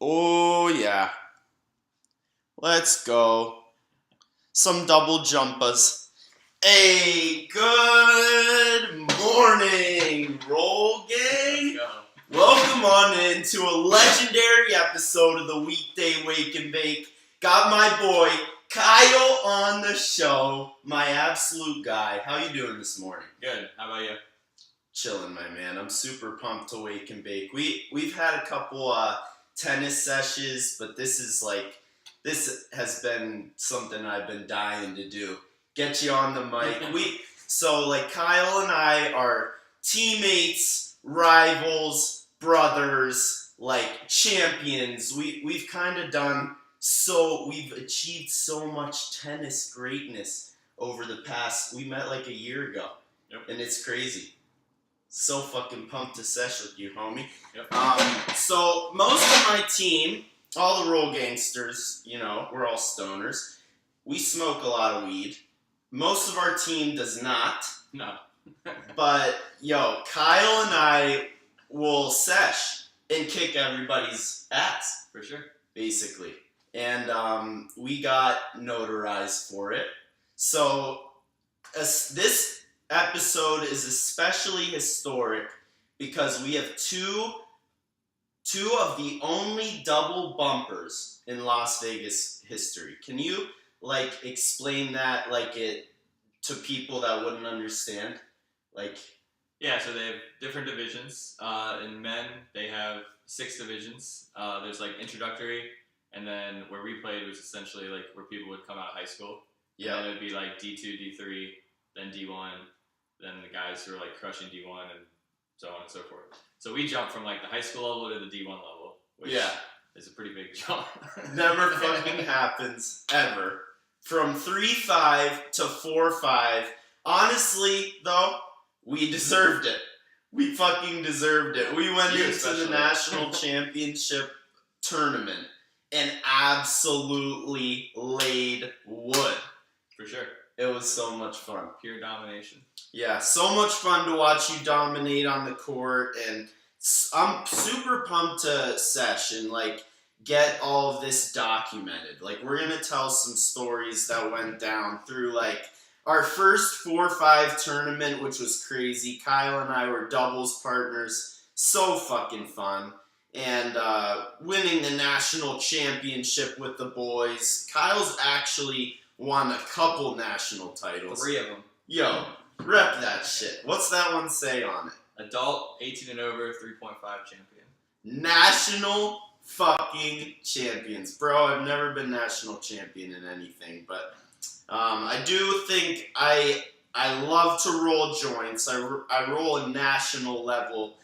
Oh, yeah. Let's go. Some double jumpas. Hey, good morning, Roll Gang. Let's go. Welcome on into a legendary episode of the Weekday Wake and Bake. Got my boy Kyle on the show, my absolute guy. How you doing this morning? Good. How about you? Chilling, my man. I'm super pumped to wake and bake. We've had a couple tennis sessions, but this has been something I've been dying to do. Get you on the mic. Kyle and I are teammates, rivals, brothers, like champions. We've achieved so much tennis greatness over the past. We met like a year ago. Yep. And it's crazy. So fucking pumped to sesh with you, homie. Yep. So most of my team, all the roll gangsters, we're all stoners. We smoke a lot of weed. Most of our team does not. No. But Kyle and I will sesh and kick everybody's ass, For sure. basically. And we got notarized for it. So this episode is especially historic because we have two of the only double bumpers in Las Vegas history. Can you explain that to people that wouldn't understand? Yeah, so they have different divisions. In men, they have 6 divisions. There's introductory, and then where we played was essentially where people would come out of high school. Yeah. And then it would be D2, D3, then D1, then the guys who are crushing D1 and so on and so forth. So we jumped from the high school level to the D1 level, which is a pretty big jump. Never fucking happens, ever. From 3-5 to 4-5. Honestly, though, we deserved it. We fucking deserved it. We went You into especially. the national championship tournament and absolutely laid wood. For sure. It was so much fun. Pure domination. Yeah, so much fun to watch you dominate on the court, and I'm super pumped to sesh and get all of this documented. We're gonna tell some stories that went down through our first 4-5 tournament, which was crazy. Kyle and I were doubles partners, so fucking fun, and winning the national championship with the boys. Kyle's actually won a couple national titles. 3 of them. Yo, rep that shit. What's that one say on it? Adult, 18 and over, 3.5 champion. National fucking champions. Bro, I've never been national champion in anything, but I do think I love to roll joints. I roll a national level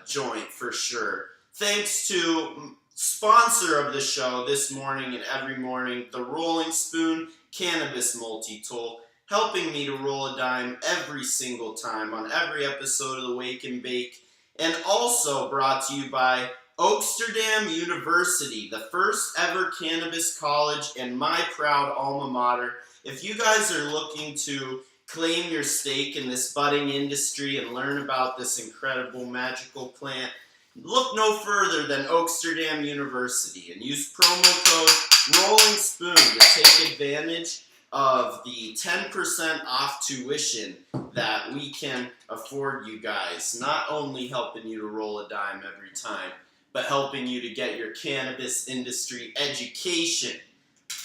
joint for sure. Thanks to sponsor of the show this morning and every morning, the Rolling Spoon Cannabis Multi-Tool, helping me to roll a dime every single time on every episode of the Wake and Bake. And also brought to you by WWnB University, the first ever cannabis college and my proud alma mater. If you guys are looking to claim your stake in this budding industry and learn about this incredible magical plant, look no further than WWnB University and use promo code Rolling Spoon to take advantage of the 10% off tuition that we can afford you guys. Not only helping you to roll a dime every time, but helping you to get your cannabis industry education.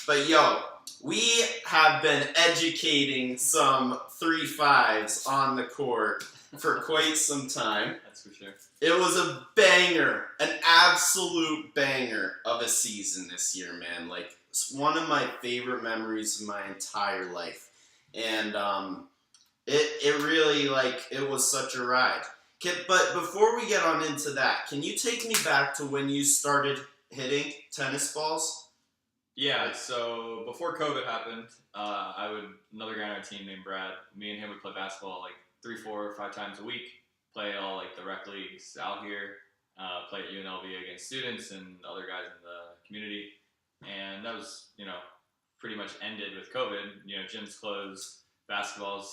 But we have been educating some 3-5s on the court for quite some time. That's for sure. It was a banger, an absolute banger of a season this year, man. It's one of my favorite memories of my entire life. And it really, it was such a ride. But before we get on into that, can you take me back to when you started hitting tennis balls? Yeah, so before COVID happened, another guy on our team named Brad, me and him would play basketball 3, 4, 5 times a week, play all the rec leagues out here, play at UNLV against students and other guys in the community. And that was, pretty much ended with COVID. Gyms closed, basketballs,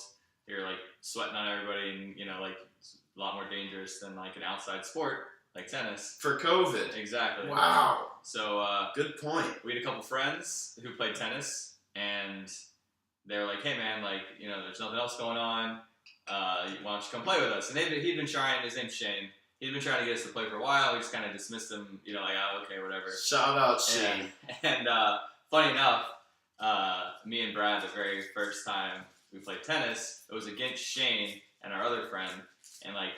you're sweating on everybody and, it's a lot more dangerous than an outside sport. like tennis. For COVID. Exactly. Wow. So good point. We had a couple friends who played tennis, and they were like, "Hey man, like there's nothing else going on. Why don't you come play with us?" And he'd been trying. His name's Shane. He'd been trying to get us to play for a while. We just kind of dismissed him. Like, oh, okay, whatever. Shout out Shane. And funny enough, me and Brad, the very first time we played tennis, it was against Shane and our other friend. And like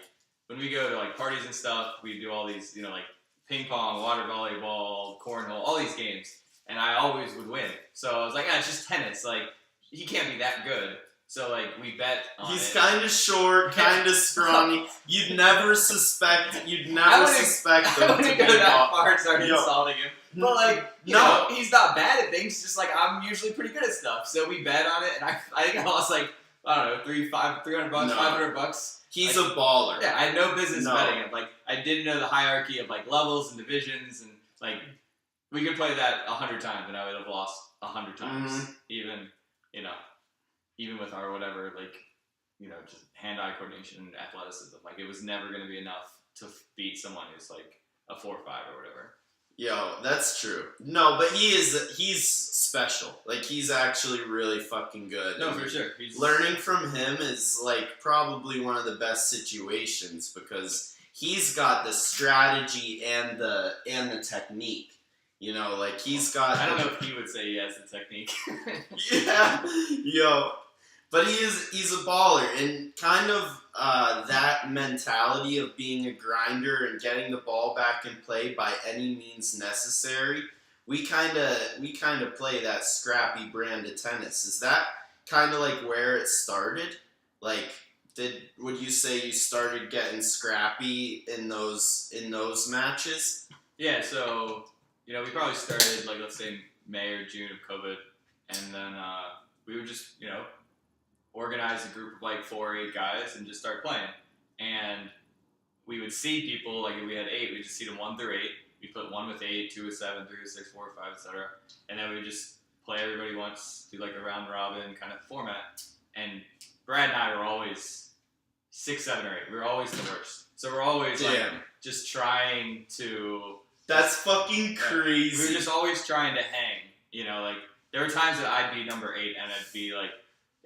when we go to like parties and stuff, we do all these, like ping pong, water volleyball, cornhole, all these games, and I always would win. So I was like, it's just tennis. Like he can't be that good. So like we bet on He's it. kind of short, kind of scrawny. You'd never suspect them I wouldn't go that far and start insulting him. But like, you know, he's not bad at things. Just like I'm usually pretty good at stuff. So we bet on it, and I think I lost like I don't know, $300, $500. He's like, a baller. Yeah, I had no business betting him. Like I didn't know the hierarchy of like levels and divisions, and like we could play that 100 times, and I would have lost 100 times, even with our whatever, like, just hand-eye coordination and athleticism. Like, it was never going to be enough to beat someone who's, like, a 4 or 5 or whatever. Yo, that's true. No, but he's special. Like, he's actually really fucking good. No, for sure. Learning from him is, like, probably one of the best situations because he's got the strategy and the technique. Like, he's got... I don't know if he would say he has the technique. Yeah, yo. But he's a baller, and kind of that mentality of being a grinder and getting the ball back in play by any means necessary. We kind of play that scrappy brand of tennis. Is that kind of like where it started? Like, would you say you started getting scrappy in those matches? Yeah. So we probably started like let's say May or June of COVID, and then we would just organize a group of like 4 or 8 guys and just start playing. And we would see people, like if we had 8, we'd just see them 1 through 8. We put 1 with 8, 2 with 7, 3 with 6, 4 with 5, etc. And then we just play everybody once, do like a round robin kind of format. And Brad and I were always 6, 7, or 8. We were always the worst. So we're always like just trying to... That's fucking crazy. We were just always trying to hang. Like there were times that I'd be number 8 and I'd be like,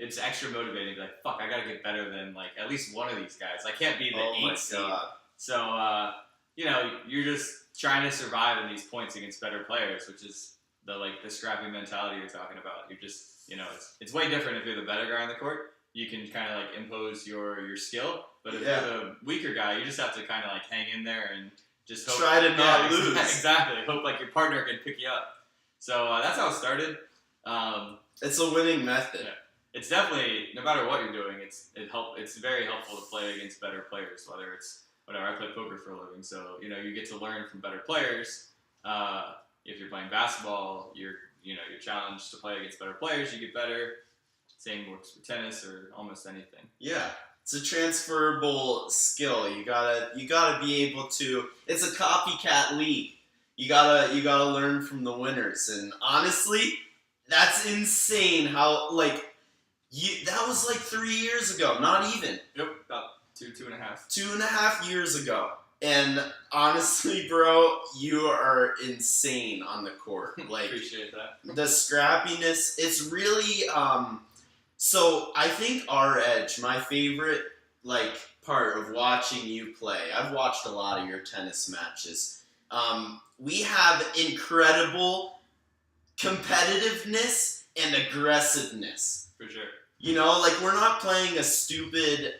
it's extra motivating to be like, fuck, I gotta get better than like at least one of these guys. I can't be the 8 seed. So you're just trying to survive in these points against better players, which is the scrappy mentality you're talking about. You're just it's way different if you're the better guy on the court. You can kind of like impose your skill, but if you're the weaker guy, you just have to kind of like hang in there and just hope, try to not lose. Exactly. Hope like your partner can pick you up. So that's how it started. It's a winning method. Yeah. It's definitely, no matter what you're doing, it's very helpful to play against better players. Whether it's whatever, I play poker for a living, so you get to learn from better players. If you're playing basketball, you're challenged to play against better players. You get better. Same works for tennis or almost anything. Yeah. It's a transferable skill. You gotta be able to. It's a copycat league. You gotta learn from the winners. And honestly, that's insane. How that was like 3 years ago. Not even. Yep, about 2.5. 2.5 years ago. And honestly, bro, you are insane on the court. Like appreciate that. The scrappiness. It's really. So I think our edge, my favorite part of watching you play. I've watched a lot of your tennis matches. We have incredible competitiveness and aggressiveness. For sure. We're not playing a stupid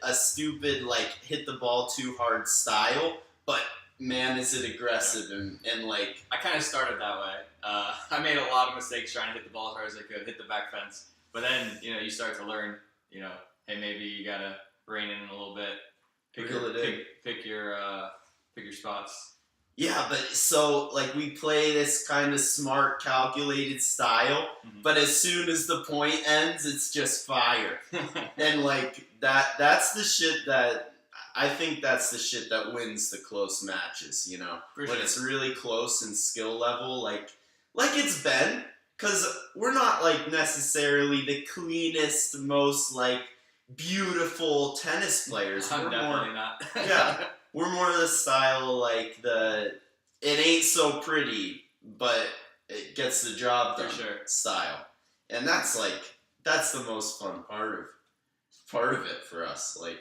hit the ball too hard style, but man, is it aggressive and like. I kind of started that way. I made a lot of mistakes trying to hit the ball as hard as I could, hit the back fence. But then, you start to learn, hey, maybe you gotta rein in a little bit, pick your spots. Yeah, but so we play this kind of smart, calculated style, but as soon as the point ends, it's just fire. And that's the shit that I think that's the shit that wins the close matches. For when sure. It's really close in skill level, like it's been. Because we're not, necessarily the cleanest, most, beautiful tennis players. I'm definitely not. Yeah. we're more of the style like it ain't so pretty, but it gets the job done style. And that's the most fun part of it for us. Like,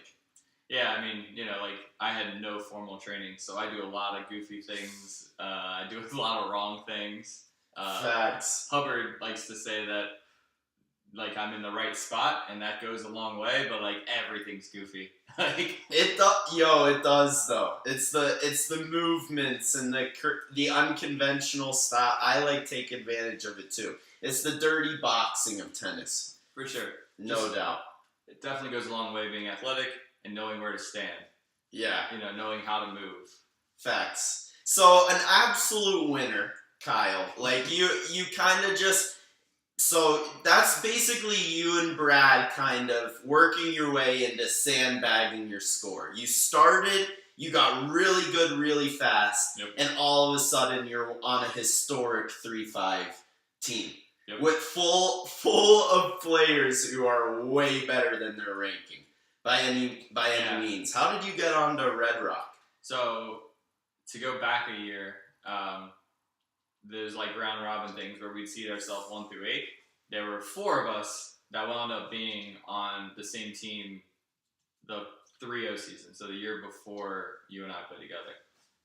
yeah, I mean, like I had no formal training, so I do a lot of goofy things. I do a lot of wrong things. Facts. Hubbard likes to say that like I'm in the right spot, and that goes a long way. But like everything's goofy. It does though. It's the movements and the unconventional style. I like take advantage of it too. It's the dirty boxing of tennis. For sure. No doubt. It definitely goes a long way being athletic and knowing where to stand. Yeah. Knowing how to move. Facts. So an absolute winner, Kyle. Like you kind of just. So that's basically you and Brad kind of working your way into sandbagging your score. You started, you got really good really fast, yep. And all of a sudden you're on a historic 3-5 team. Yep. With full of players who are way better than their ranking by any means. How did you get onto Red Rock? So to go back a year, there's like round robin things where we'd seed ourselves 1 through 8. There were 4 of us that wound up being on the same team the 3-0 season, so the year before you and I played together.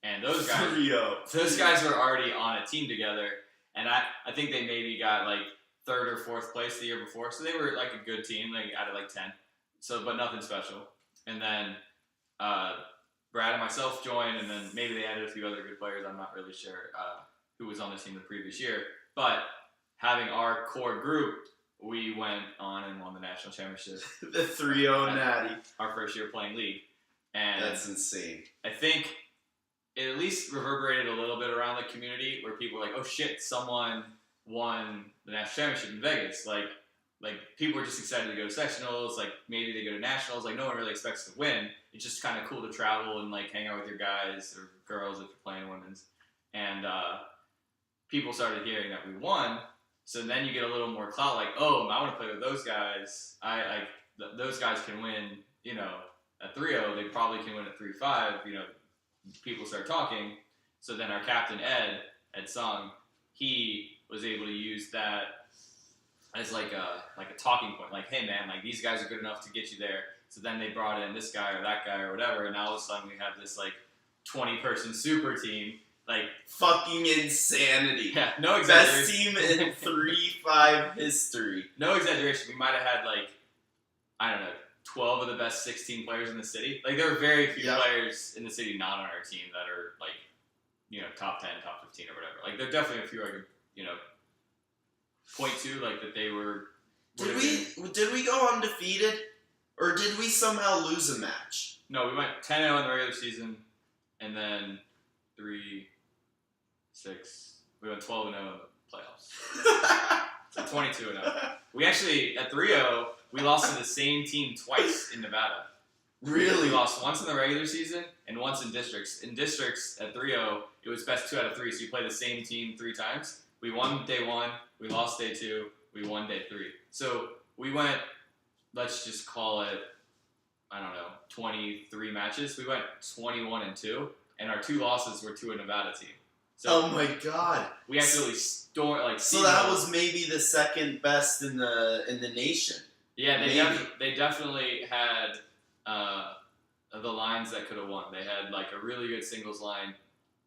And those guys, 3-0. Those guys were already on a team together, and I think they maybe got like 3rd or 4th place the year before, so they were like a good team, like out of like 10. So, but nothing special. And then Brad and myself joined, and then maybe they added a few other good players. I'm not really sure who was on the team the previous year, but having our core group, we went on and won the national championship. The 3-0 Natty. Our first year playing league. And that's insane. I think it at least reverberated a little bit around the community where people were like, oh shit, someone won the national championship in Vegas. Like people were just excited to go to sectionals, like maybe they go to nationals, like no one really expects to win. It's just kind of cool to travel and like hang out with your guys or girls if you're playing women's. And people started hearing that we won. So then you get a little more clout, like, oh, I want to play with those guys. Those guys can win, at 3-0. They probably can win at 3-5. People start talking. So then our captain, Ed Sung, he was able to use that as like a talking point. Like, hey, man, like these guys are good enough to get you there. So then they brought in this guy or that guy or whatever. And now all of a sudden we have this like 20-person super team. Like fucking insanity. Yeah, no exaggeration. Best team in 3-5 history. No exaggeration. We might have had like, I don't know, 12 of the best 16 players in the city. Like there are very few players in the city not on our team that are like, top 10, top 15 or whatever. Like there are definitely a few I could, point to like that they were. Did we go undefeated, or did we somehow lose a match? No, we went 10-0 in the regular season, and then 3-6. We went 12-0 in the playoffs. So 22-0. We actually, at 3-0, we lost to the same team twice in Nevada. Really? We lost once in the regular season and once in districts. In districts, at 3-0, it was best 2 out of 3, so you play the same team 3 times. We won day 1, we lost day 2, we won day 3. So we went, let's just call it, 23 matches. We went 21-2. And our 2 losses were to a Nevada team. So oh my god! We actually stormed So that was maybe the second best in the nation. Yeah, they definitely had the lines that could have won. They had like a really good singles line,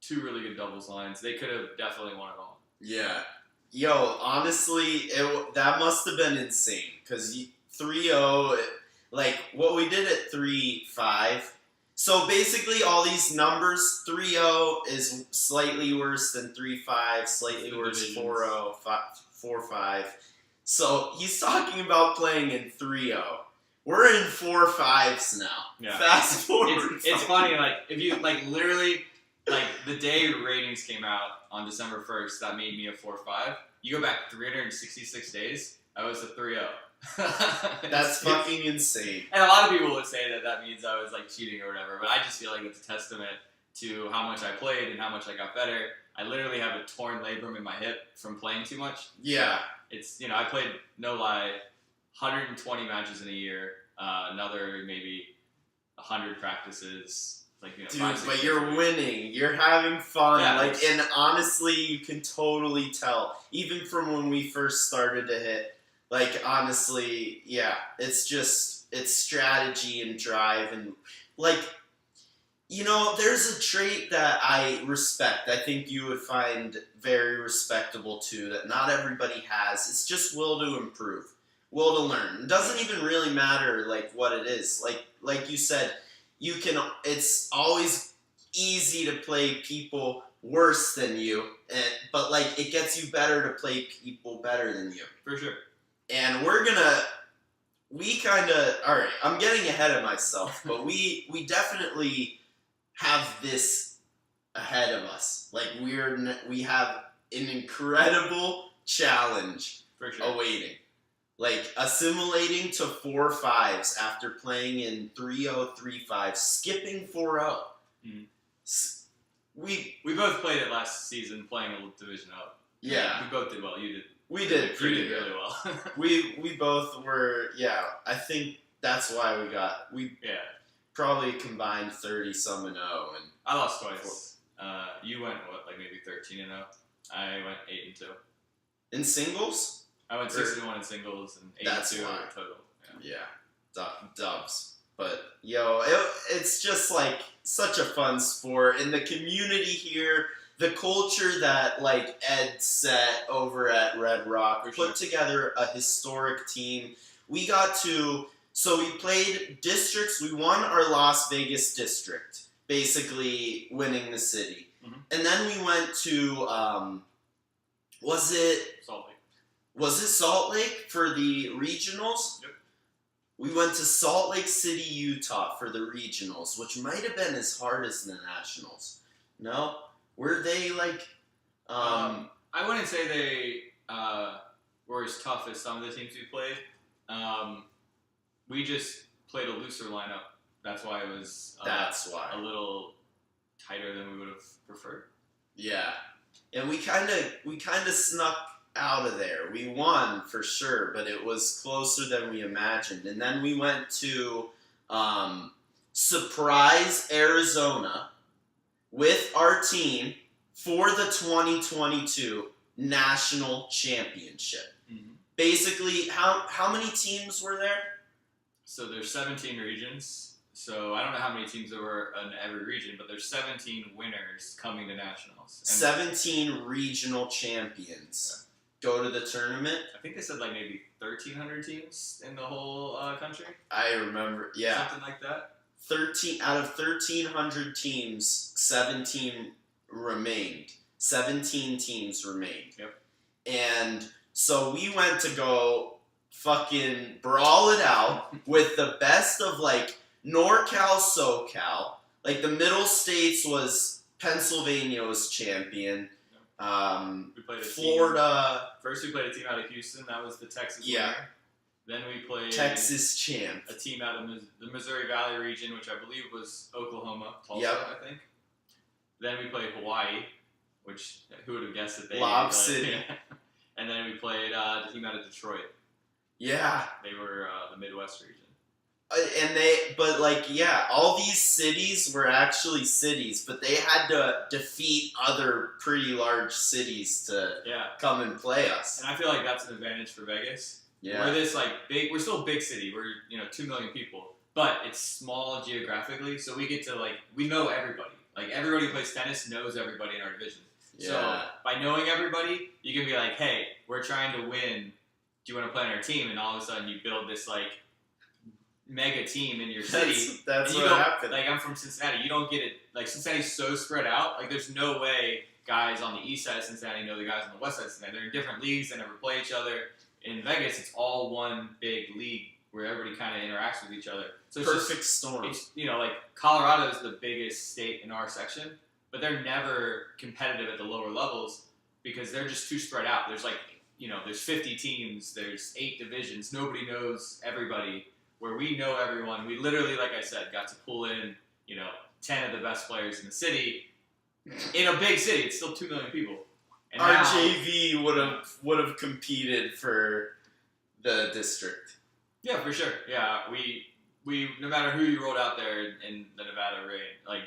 2 really good doubles lines. They could have definitely won it all. Yeah. Yo, honestly, that must have been insane because 3-0, like what we did at 3-5. So basically, all these numbers, 3-0 is slightly worse than 3-5, slightly worse 4-0, 4-5. So he's talking about playing in 3-0. We're in 4-5s now. Yeah. Fast forward. It's funny, like if you like literally like the day ratings came out on December 1st, that made me a 4-5. You go back 366 days, I was a 3-0. That's fucking insane. And a lot of people would say that means I was like cheating or whatever, but I just feel like it's a testament to how much I played and how much I got better. I literally have a torn labrum in my hip from playing too much. Yeah. It's, I played, no lie, 120 matches in a year, another maybe 100 practices, like Dude, 5, 6 but days you're a week. winning. You're having fun. Yeah, like, and honestly, you can totally tell. Even from when we first started to hit. Like, honestly, yeah. It's strategy and drive. And, like, there's a trait that I respect. I think you would find very respectable, too, that not everybody has. It's just will to improve. Will to learn. It doesn't even really matter, like, what it is. Like you said, it's always easy to play people worse than you, but like it gets you better to play people better than you. For sure. And alright, I'm getting ahead of myself, but we definitely have this ahead of us. Like we have an incredible challenge For sure. awaiting. Like, assimilating to 4-5s after playing in 3-0, 3-5, skipping 4-0. Mm-hmm. We both played it last season playing a division up. Yeah. We both did well. You did. We did. You did really well. we both were, yeah. I think that's why we probably combined 30-some and 0. And I lost twice. You went, like maybe 13-0? I went 8-2. In singles? I went 6-1 in singles and 8-2 total. Yeah. Dubs. But, it's just, like, such a fun sport. And the community here, the culture that, like, Ed set over at Red Rock, put together a historic team. So we played districts. We won our Las Vegas district, basically winning the city. Mm-hmm. And then we went to, was it Salt Lake for the regionals? Yep. We went to Salt Lake City, Utah for the regionals, which might have been as hard as the nationals. No? Were they like... I wouldn't say they were as tough as some of the teams we played. We just played a looser lineup. That's why it was a little tighter than we would have preferred. Yeah. And we kind of snuck out of there. We won for sure, but it was closer than we imagined. And then we went to surprise Arizona with our team for the 2022 National Championship. Mm-hmm. Basically, how many teams were there? So there's 17 regions. So I don't know how many teams there were in every region, but there's 17 winners coming to nationals. And 17 regional champions go to the tournament. I think they said like maybe 1,300 teams in the whole country. I remember, yeah. Something like that. 13 out of 1,300 teams, 17 remained. 17 teams remained. Yep. And so we went to go fucking brawl it out with the best of like NorCal, SoCal. Like the middle states was Pennsylvania was champion. We played Florida. First we played a team out of Houston. That was the Texas winner. Then we played Texas champ. a team out of the Missouri Valley region, which I believe was Oklahoma, Tulsa, I think. Then we played Hawaii, which who would have guessed that they Lob City. And then we played the team out of Detroit. Yeah. They were the Midwest region. All these cities were actually cities, but they had to defeat other pretty large cities to come and play us. And I feel like that's an advantage for Vegas. Yeah. We're this we're still a big city. We're 2 million people, but it's small geographically, so we get to we know everybody. Like everybody who plays tennis knows everybody in our division. Yeah. So by knowing everybody, you can be like, hey, we're trying to win. Do you want to play on our team? And all of a sudden, you build this mega team in your city. That's what happened. Like I'm from Cincinnati. You don't get it. Like Cincinnati's so spread out. Like there's no way guys on the east side of Cincinnati know the guys on the west side of Cincinnati. They're in different leagues. They never play each other. In Vegas, it's all one big league where everybody kind of interacts with each other. So it's perfect storm. It's Colorado is the biggest state in our section, but they're never competitive at the lower levels because they're just too spread out. There's there's 50 teams. There's 8 divisions. Nobody knows everybody. Where we know everyone, we literally, like I said, got to pull in, 10 of the best players in the city. In a big city, it's still 2 million people. And our now, JV would have competed for the district. Yeah, for sure. Yeah, no matter who you rolled out there in the Nevada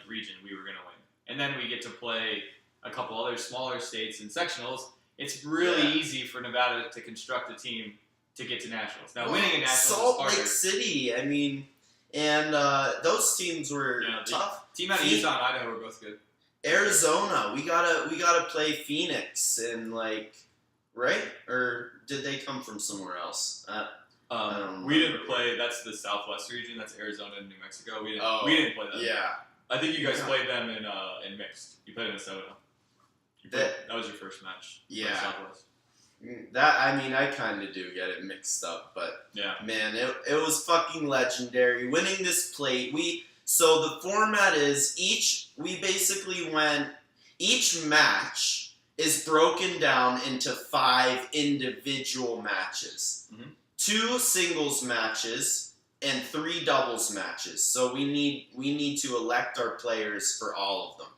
region, we were gonna win. And then we get to play a couple other smaller states in sectionals. It's really easy for Nevada to construct a team to get to nationals. Now, winning a nationals Salt is Lake City, I mean, and those teams were tough. Team out of Utah and Idaho were both good. Arizona, we gotta play Phoenix and right? Or did they come from somewhere else? We didn't play. That's the Southwest region. That's Arizona and New Mexico. We didn't play them. Yeah. I think you guys played them in mixed. You played Minnesota. That was your first match. Yeah. Southwest. I kind of do get it mixed up, but man, it was fucking legendary. Winning this plate, so the format is each match is broken down into 5 individual matches. Mm-hmm. 2 singles matches and 3 doubles matches. So we need to elect our players for all of them.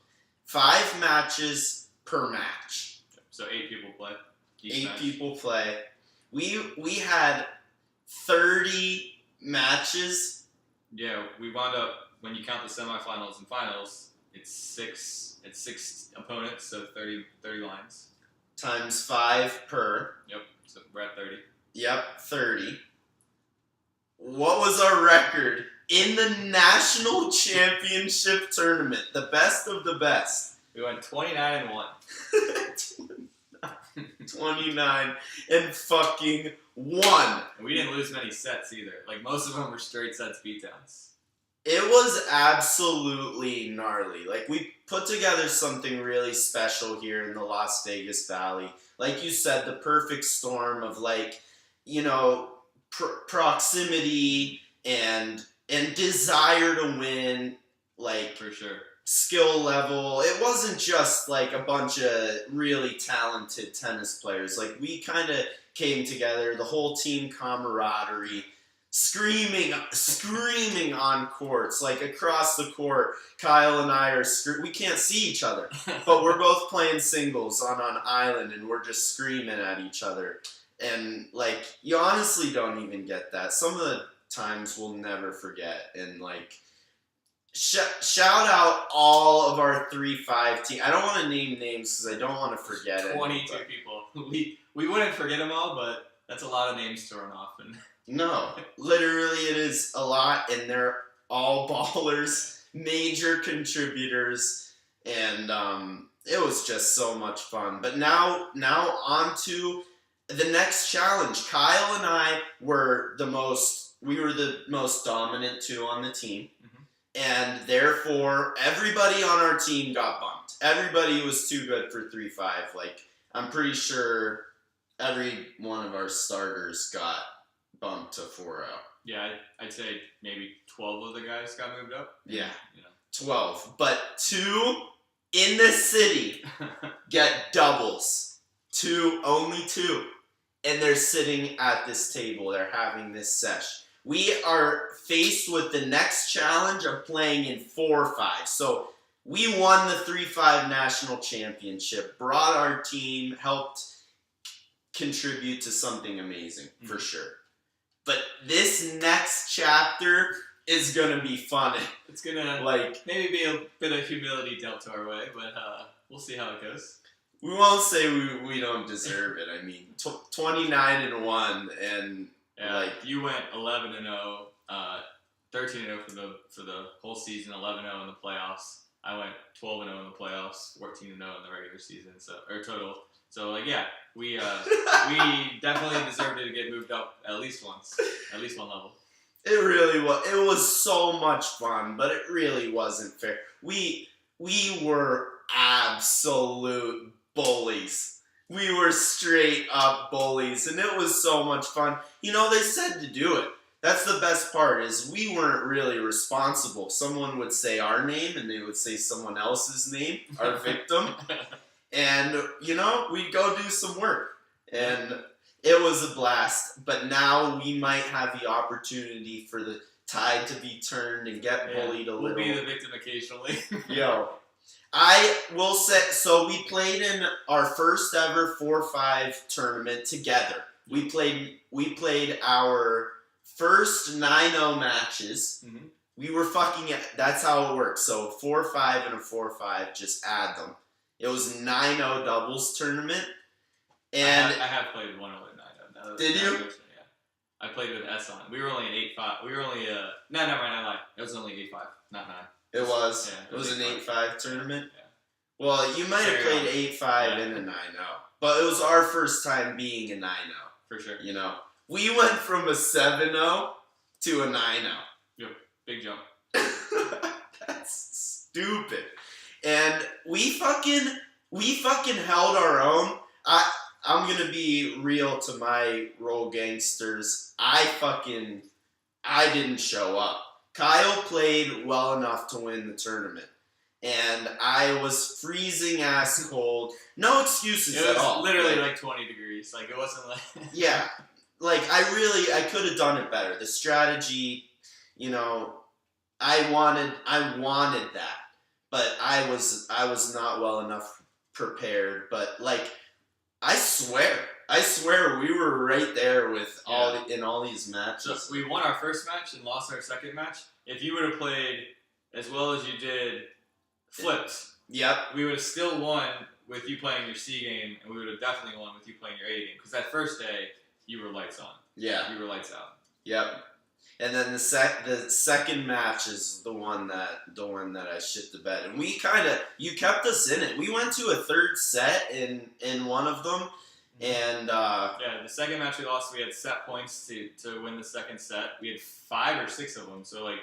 5 matches per match. So 8 people play. 8 people play. We had 30 matches. Yeah, we wound up, when you count the semifinals and finals, it's 6 opponents, so 30 lines. Times 5 per. Yep, so we're at 30. Yep, 30. What was our record in the national championship tournament? The best of the best. We went 29-1. 29 and fucking 1. And we didn't lose many sets either. Most of them were straight sets beatdowns. It was absolutely gnarly. We put together something really special here in the Las Vegas Valley. Like you said, the perfect storm of proximity and desire to win. For sure. Skill level. It wasn't just a bunch of really talented tennis players. We kind of came together, the whole team camaraderie, screaming on courts, across the court. Kyle and I are we can't see each other, but we're both playing singles on an island, and we're just screaming at each other. And you honestly don't even get that. Some of the times we'll never forget, and shout out all of our 3-5 team. I don't want to name names because I don't want to forget it. 22 people. We wouldn't forget them all, but that's a lot of names to run off. No, literally it is a lot, and they're all ballers, major contributors, and it was just so much fun. But now on to the next challenge. Kyle and I were the most dominant 2 on the team. And therefore, everybody on our team got bumped. Everybody was too good for 3-5. I'm pretty sure every one of our starters got bumped to 4-0. Yeah, I'd say maybe 12 of the guys got moved up. Yeah, 12. But 2 in the city get doubles. Only 2. And they're sitting at this table. They're having this sesh. We are faced with the next challenge of playing in 4-5. So we won the 3-5 national championship, brought our team, helped contribute to something amazing, for sure. But this next chapter is going to be fun. It's going to maybe be a bit of humility dealt to our way, but we'll see how it goes. We won't say we don't deserve it. 29-1 and... Yeah, you went 11-0, 13-0 for the whole season, 11-0 in the playoffs. I went 12-0 in the playoffs, 14-0 in the regular season, or total. So we definitely deserved it to get moved up at least once, at least one level. It really was. It was so much fun, but it really wasn't fair. We were absolute bullies. We were straight up bullies, and it was so much fun. They said to do it. That's the best part, is we weren't really responsible. Someone would say our name, and they would say someone else's name, our victim. And, we'd go do some work. And it was a blast. But now we might have the opportunity for the tide to be turned and get bullied a little. We'll be the victim occasionally. Yo. I will say, so we played in our first ever 4-5 tournament together. We played our first 9-0 matches, we were fucking. That's how it works. So 4-5 and a 4-5, just add them. It was 9-0 doubles tournament, and I have played 1-0 and 9-0. Did you? Yeah, I played with S on. We were only an 8-5. We were only no, never mind. I lied. It was only 8-5, not 9. It was. Yeah, it was an 8-5 tournament. Yeah. Well, you might have played 8-5 and a 9-0, but it was our first time being a 9-0. For sure. You know, we went from a 7-0 to a 9-0. Yep, big jump. That's stupid. And we fucking held our own. I'm gonna be real to my roll gangsters. I didn't show up. Kyle played well enough to win the tournament. And I was freezing ass cold. No excuses at all. It was literally like 20 degrees. Like, it wasn't like... Yeah. Like, I could have done it better. The strategy, you know, I wanted that. But I was not well enough prepared. But, like, I swear we were right there with in all these matches. So we won our first match and lost our second match. If you would have played as well as you did flips, yep, we would have still won with you playing your C game, and we would have definitely won with you playing your A game. Because that first day, you were lights on. Yeah. You were lights out. Yep. And then the second match is the one that I shit the bed. And you kept us in it. We went to a third set in one of them. And the second match we lost, we had set points to win the second set. We had 5 or 6 of them. So, like,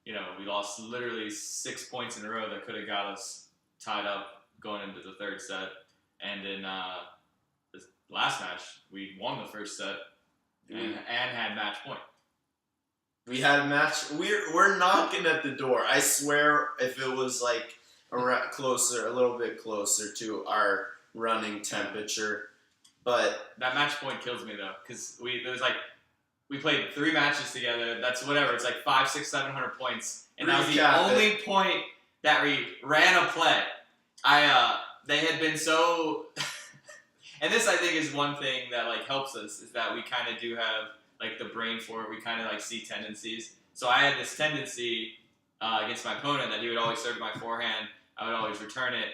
you know, we lost literally 6 points in a row that could have got us tied up going into the third set. And in the last match, we won the first set and had match point. We had a match. We're knocking at the door. I swear, if it was like a little bit closer to our running temperature, but that match point kills me though, because we played 3 matches together. That's whatever. It's like 500, 600, 700 points, and that was the only point that we ran a play. They had been so, and this I think is one thing that like helps us is that we kind of do have like the brain for it. We kind of like see tendencies. So I had this tendency against my opponent that he would always serve my forehand. I would always return it,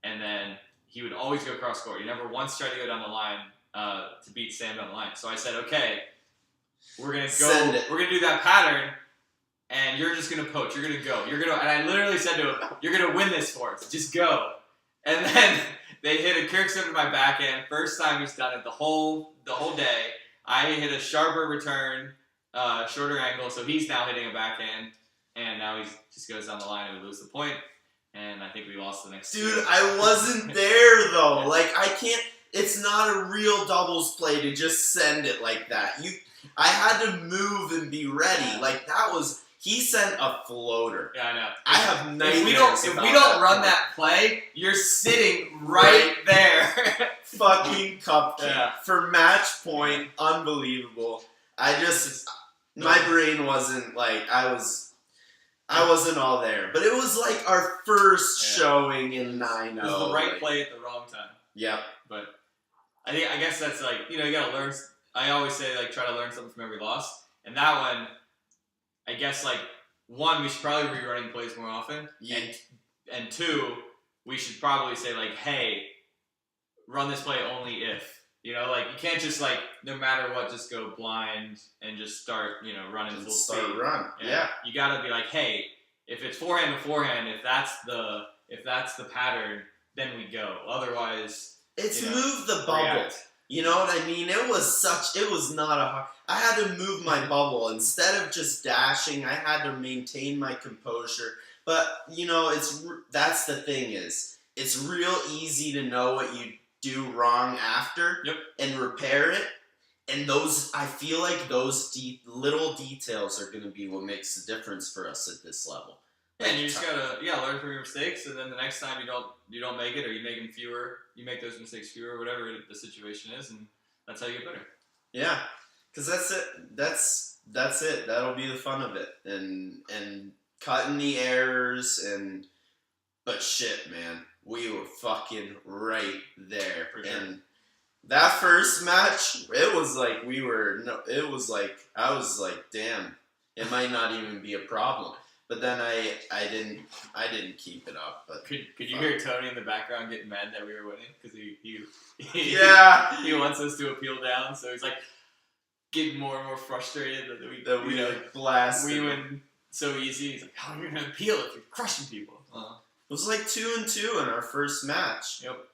and then he would always go cross court. He never once tried to go down the line to beat Sam down the line. So I said, okay, we're gonna go. We're gonna do that pattern, and you're just gonna poach. You're gonna go. And I literally said to him, "You're gonna win this for us. Just go." And then they hit a kick serve to my backhand. First time he's done it the whole day. I hit a sharper return, shorter angle, so he's now hitting a backhand, and now he just goes down the line and we lose the point, and I think we lost the next Dude, 2. I wasn't there, though. Like, I can't... It's not a real doubles play to just send it like that. I had to move and be ready. Like, that was... He sent a floater. Yeah, I know. I have nightmares If we don't run that play, you're sitting right there. Fucking cupcake. Yeah. For match point, unbelievable. My brain wasn't like, I wasn't all there. But it was like our first showing in 9-0. It was the right play at the wrong time. Yep. But I guess that's like, you know, you gotta learn. I always say, like, try to learn something from every loss. And that one, I guess, like, 1, we should probably be running plays more often. Yeah. And 2, we should probably say, like, hey, run this play only if. You know, like, you can't just, like, no matter what, just go blind and just start, you know, running full speed. Run. Yeah. You gotta be like, hey, if it's forehand to forehand, if that's the pattern, then we go. Otherwise, it's move the bubble. React. You know what I mean? It was not a hard... I had to move my bubble. Instead of just dashing, I had to maintain my composure. But, you know, that's the thing is, it's real easy to know what you do wrong after and repair it. And I feel like those little details are going to be what makes the difference for us at this level. And you just gotta learn from your mistakes, and then the next time you don't make it, or you make those mistakes fewer, whatever the situation is, and that's how you get better. Yeah, because that's it. That's it. That'll be the fun of it, and cutting the errors but shit, man, we were fucking right there, For sure. and That first match, it was like we were. No, it was like I was like, damn, it might not even be a problem. But then I didn't keep it up. But Could you hear Tony in the background getting mad that we were winning because yeah, he wants us to appeal down, so he's like getting more and more frustrated that we like blasted. we win so easy. He's like, how are you gonna appeal if you're crushing people? It was like 2-2 in our first match. Yep.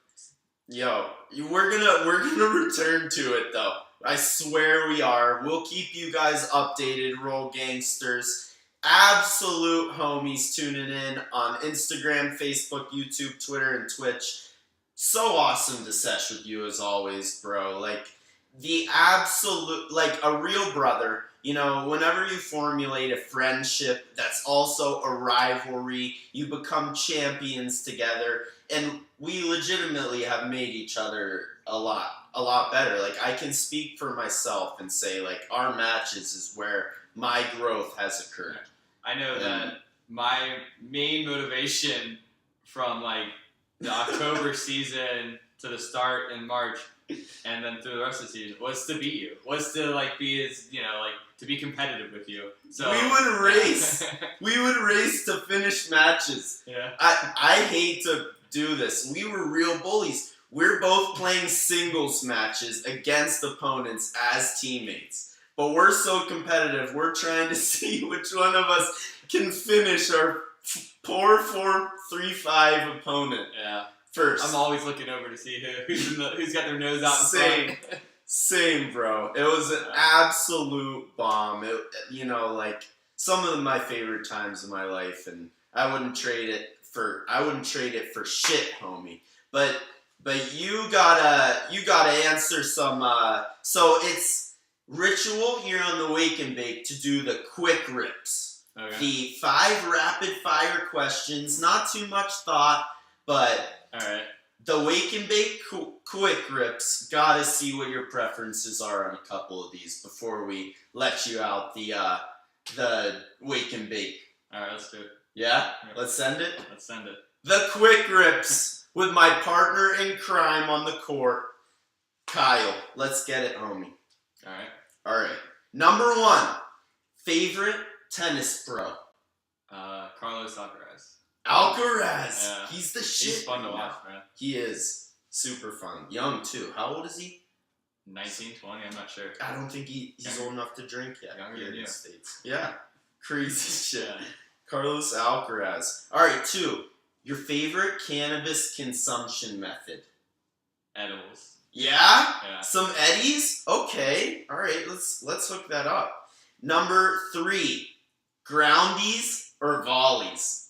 Yo, we're gonna return to it though. I swear we are. We'll keep you guys updated, Roll Gangsters. Absolute homies tuning in on Instagram, Facebook, YouTube, Twitter, and Twitch. So awesome to sesh with you as always, bro. Like the absolute, like a real brother. You know, whenever you formulate a friendship that's also a rivalry, you become champions together, and we legitimately have made each other a lot better. Like, I can speak for myself and say, like, our matches is where my growth has occurred. I know that my main motivation from, like, the October season to the start in March and then through the rest of the season was to beat you, was to, like, be as, you know, like, to be competitive with you. So we would race. We would race to finish matches. Yeah. I hate to do this. We were real bullies. We're both playing singles matches against opponents as teammates. But we're so competitive, we're trying to see which one of us can finish our poor 4-3-5 opponent first. I'm always looking over to see who's got their nose out in front. Same, bro. It was an absolute bomb. You know, like some of my favorite times of my life, and I wouldn't trade it for shit, homie. But you gotta answer some. So it's ritual here on the Wake and Bake to do the quick rips. Okay. The 5 rapid fire questions, not too much thought, but all right. The Wake and Bake quick rips. Gotta see what your preferences are on a couple of these before we let you out the Wake and Bake. All right, let's do it. Yeah? Yep. Let's send it? Let's send it. The quick rips with my partner in crime on the court, Kyle. Let's get it, homie. All right. Number 1, favorite tennis pro? Carlos Alcaraz. Alcaraz. Yeah. He's the shit. He's fun to watch, man. He is. Super fun. Young, too. How old is he? 19, 20, I'm not sure. I don't think he's old enough to drink yet. Younger than you. In the States. Yeah. Crazy shit. Yeah. Carlos Alcaraz. All right, 2. Your favorite cannabis consumption method? Edibles. Yeah? Yeah. Some Eddies? Okay. All right, let's hook that up. Number 3. Groundies or volleys?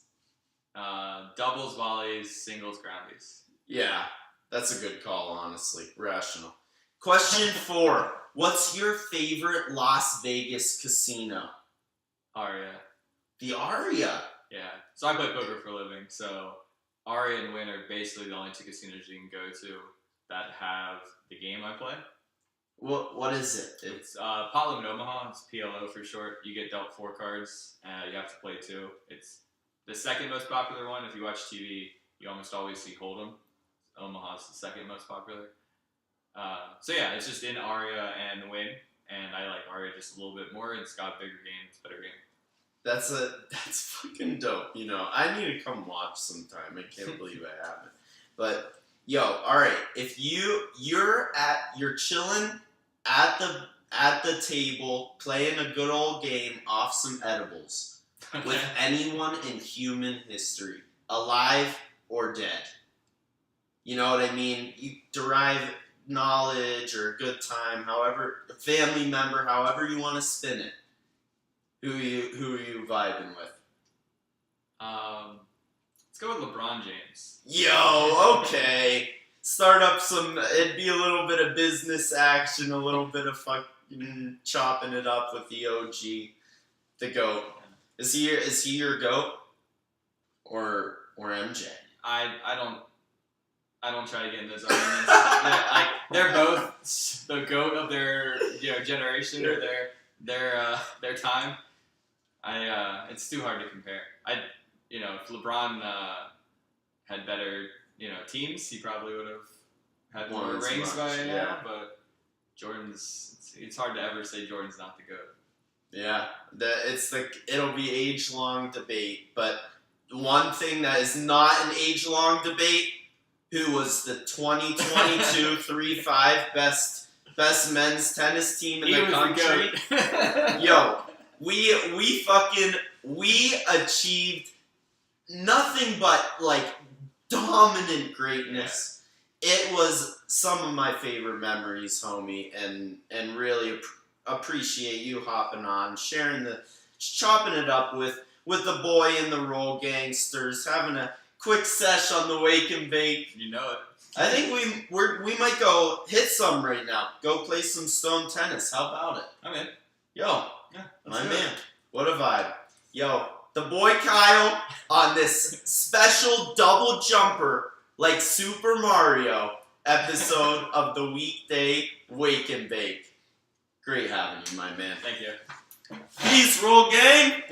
Doubles, volleys, singles, groundies. Yeah, that's a good call, honestly. Rational. Question 4. What's your favorite Las Vegas casino? Aria. The Aria. Yeah. So I play poker for a living, so Aria and Wynn are basically the only 2 casinos you can go to that have the game I play. What is it? It's Pot Limit Omaha. It's PLO for short. You get dealt 4 cards. You have to play 2. It's the second most popular one. If you watch TV, you almost always see Hold'em. Omaha's the second most popular. So yeah, it's just in Aria and Wynn, and I like Aria just a little bit more. It's got a bigger game. It's a better game. That's fucking dope. You know, I need to come watch sometime. I can't believe I haven't. But yo, all right. If you're chilling at the table playing a good old game off some edibles with anyone in human history, alive or dead. You know what I mean? You derive knowledge or a good time, however, a family member, however you want to spin it. Who are you vibing with? Let's go with LeBron James. Yo, okay. Start up it'd be a little bit of business action, a little bit of fucking chopping it up with the OG, the GOAT. Is he your GOAT? Or MJ? I don't try to get into those arguments. They're both the GOAT of their generation or their time. It's too hard to compare. If LeBron had better teams, he probably would have had more Won as rings much, by now, yeah. but Jordan's. It's hard to ever say Jordan's not the GOAT. Yeah, it'll be age-long debate, but one thing that is not an age-long debate, who was the 2022 3-5 best men's tennis team in the country? Yo, we achieved nothing but like dominant greatness. Yeah. It was some of my favorite memories, homie, and really appreciate you hopping on, chopping it up with the boy in the roll gangsters, having a quick sesh on the wake and bake. You know it. I think we might go hit some right now. Go play some stone tennis. How about it? I'm in. Yo, Yeah, my man. What a vibe. Yo, the boy Kyle on this special double jumper like Super Mario episode of the Weekday Wake and Bake. Great having you, my man. Thank you. Peace, roll gang.